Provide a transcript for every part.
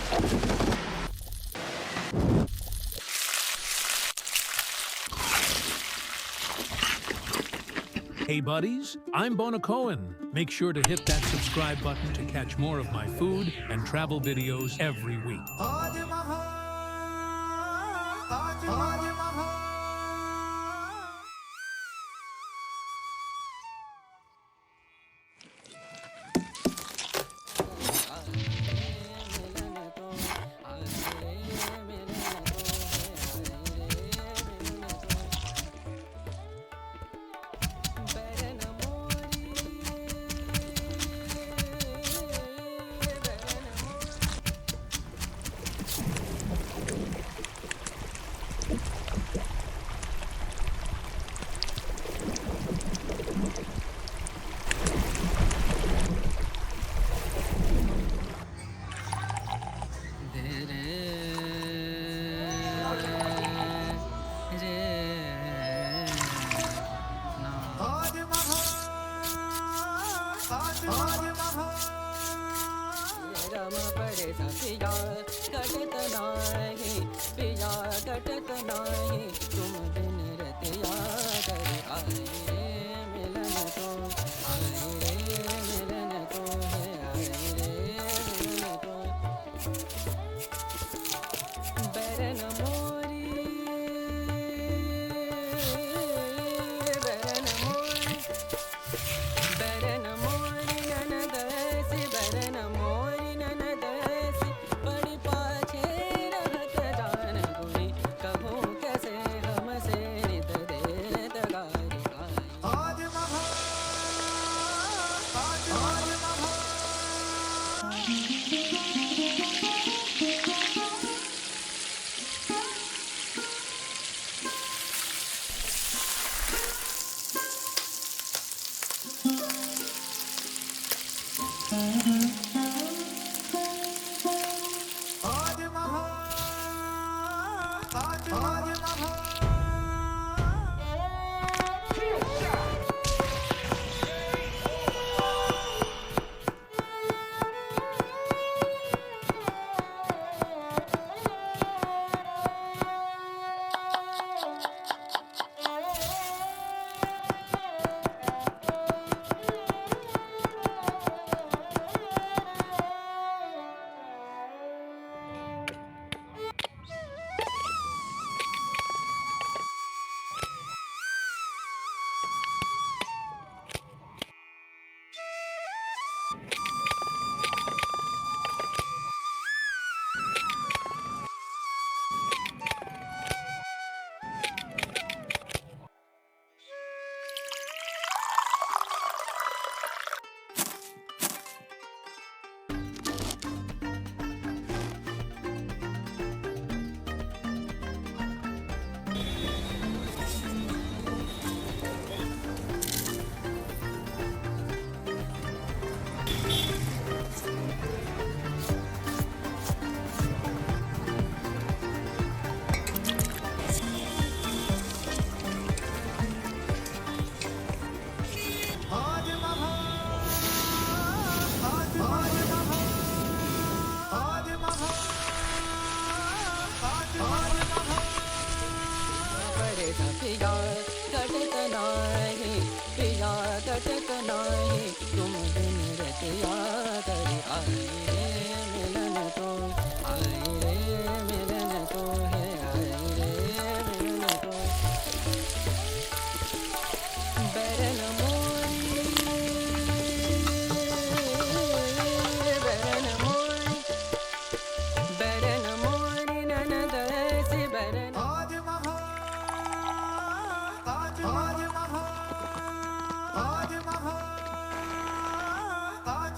Hey buddies, I'm Bona Cohen. Make sure to hit that subscribe button to catch more of my food and travel videos every week.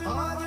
आज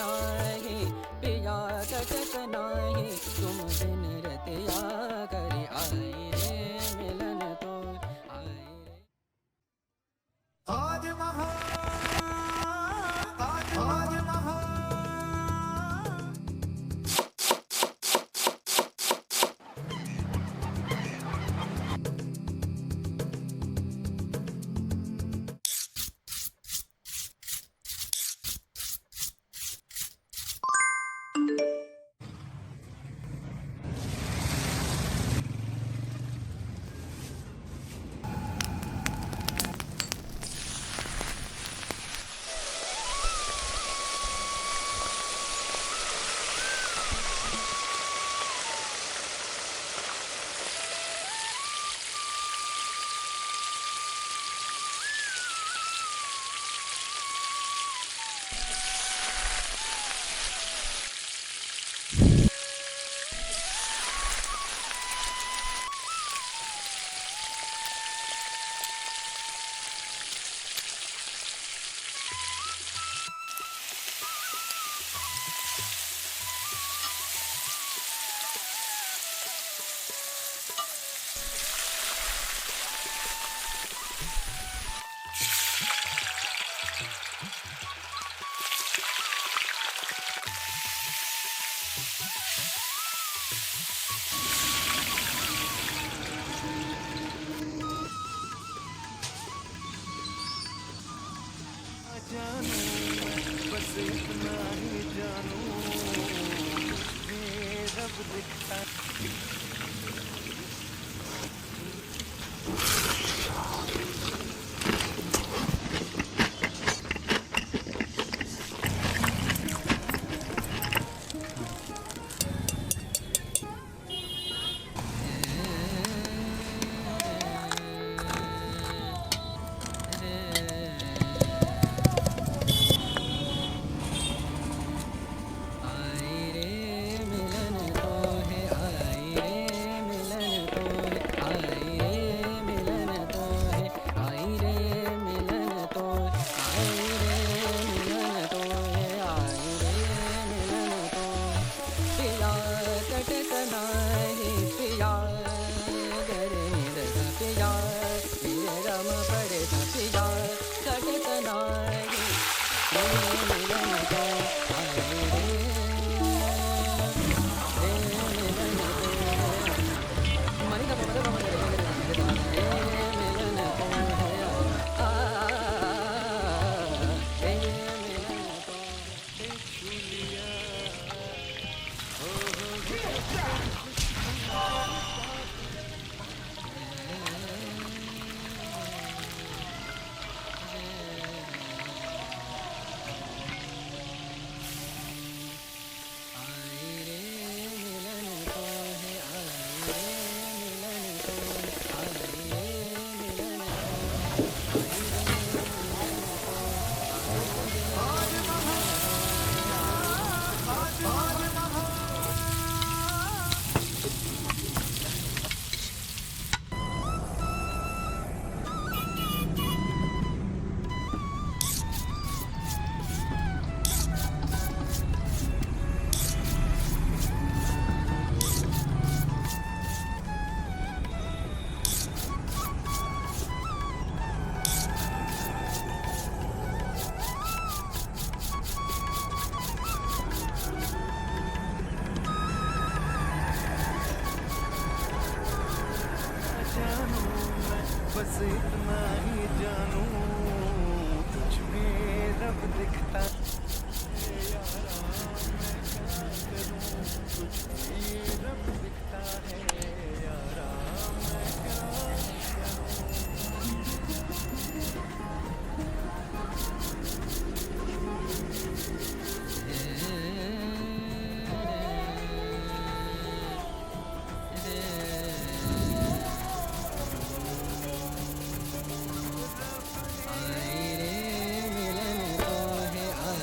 नाही पिया कटक नाही तुम बिन रतिया करी आई रे मिलन तो आई रे बस इतना ही जानू तुझ में रब दिखता है यारा मैं क्या करूं तुझ में रब दिखता है यारा मैं क्या आई रे मिलन तो है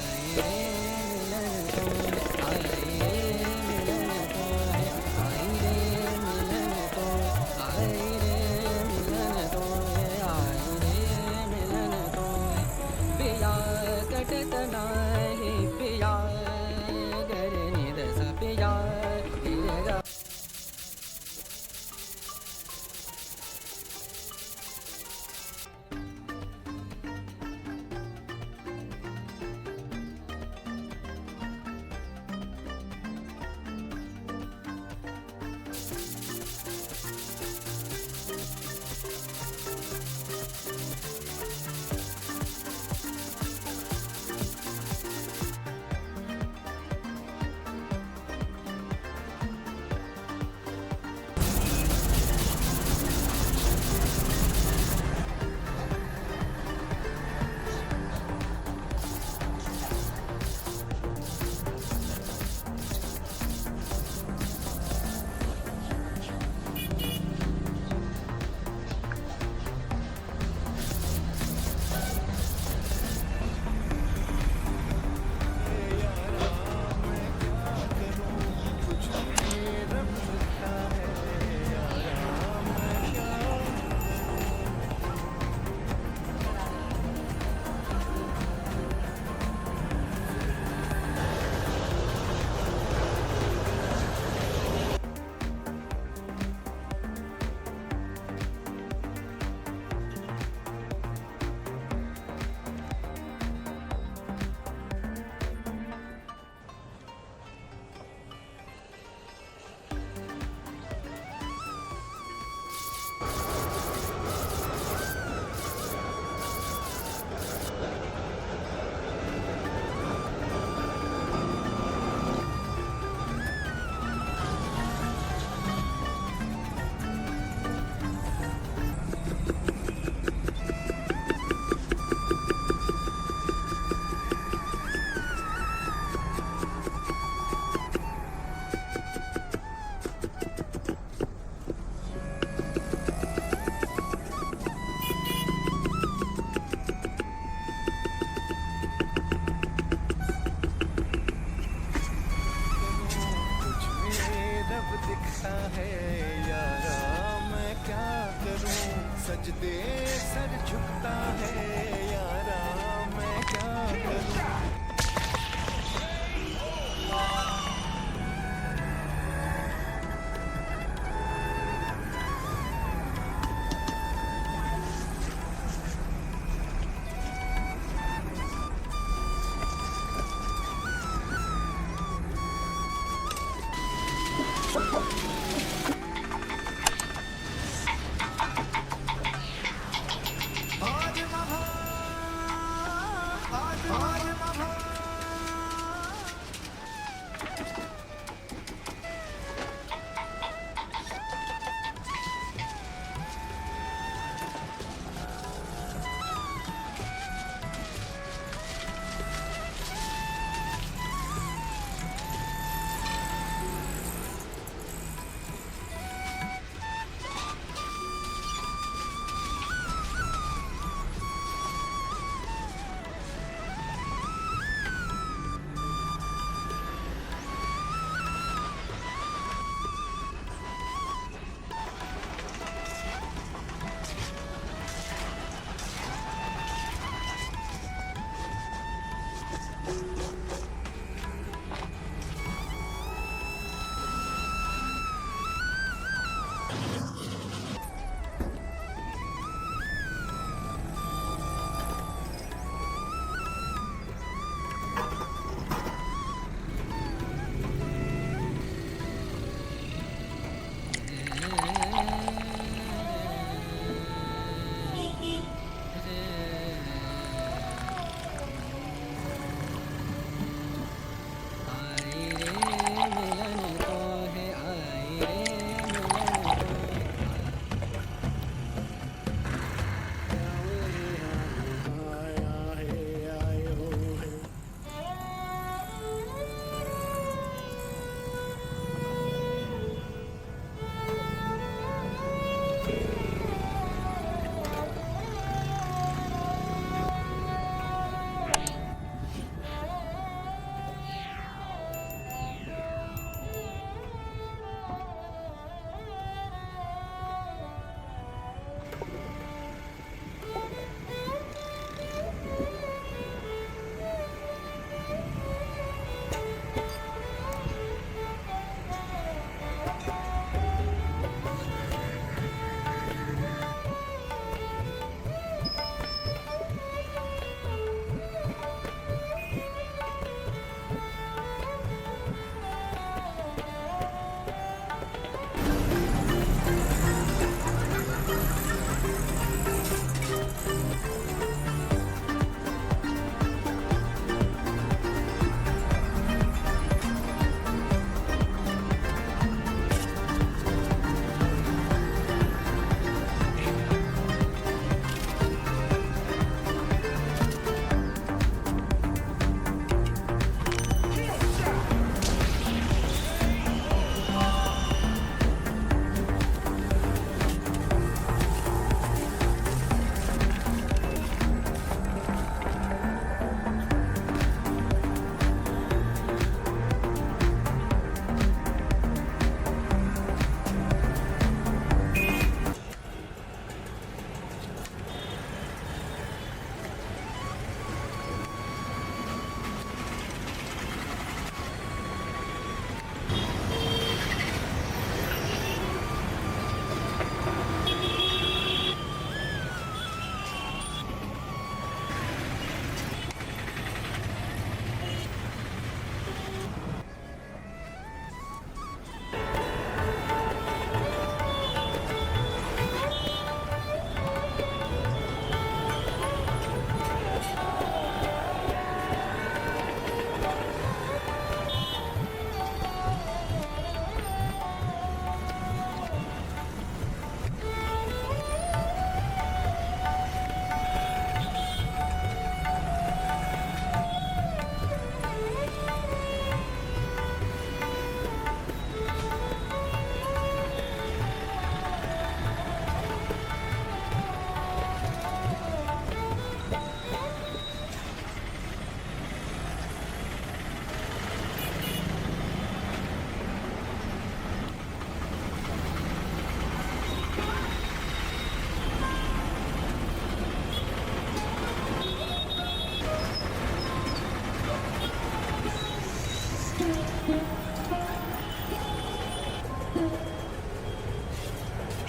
दिखता है यारा, मैं क्या करूं, सजदे सर झुकता है यारा, मैं क्या करूं।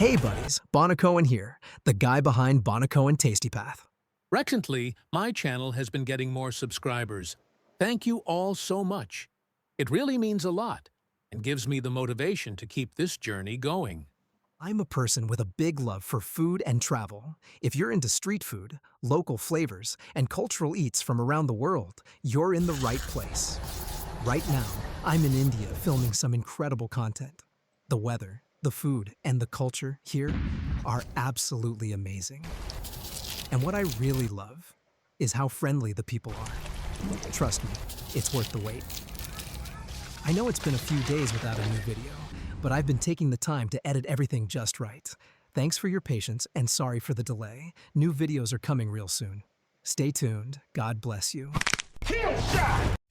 Hey buddies, Bonacoen here, the guy behind Bonacoen Tasty Path. Recently, my channel has been getting more subscribers. Thank you all so much. It really means a lot and gives me the motivation to keep this journey going. I'm a person with a big love for food and travel. If you're into street food, local flavors, and cultural eats from around the world, you're in the right place. Right now, I'm in India filming some incredible content. The weather, the food, and the culture here are absolutely amazing. And what I really love is how friendly the people are. Trust me, it's worth the wait. I know it's been a few days without a new video, but I've been taking the time to edit everything just right. Thanks for your patience and sorry for the delay. New videos are coming real soon. Stay tuned. God bless you. Kill shot!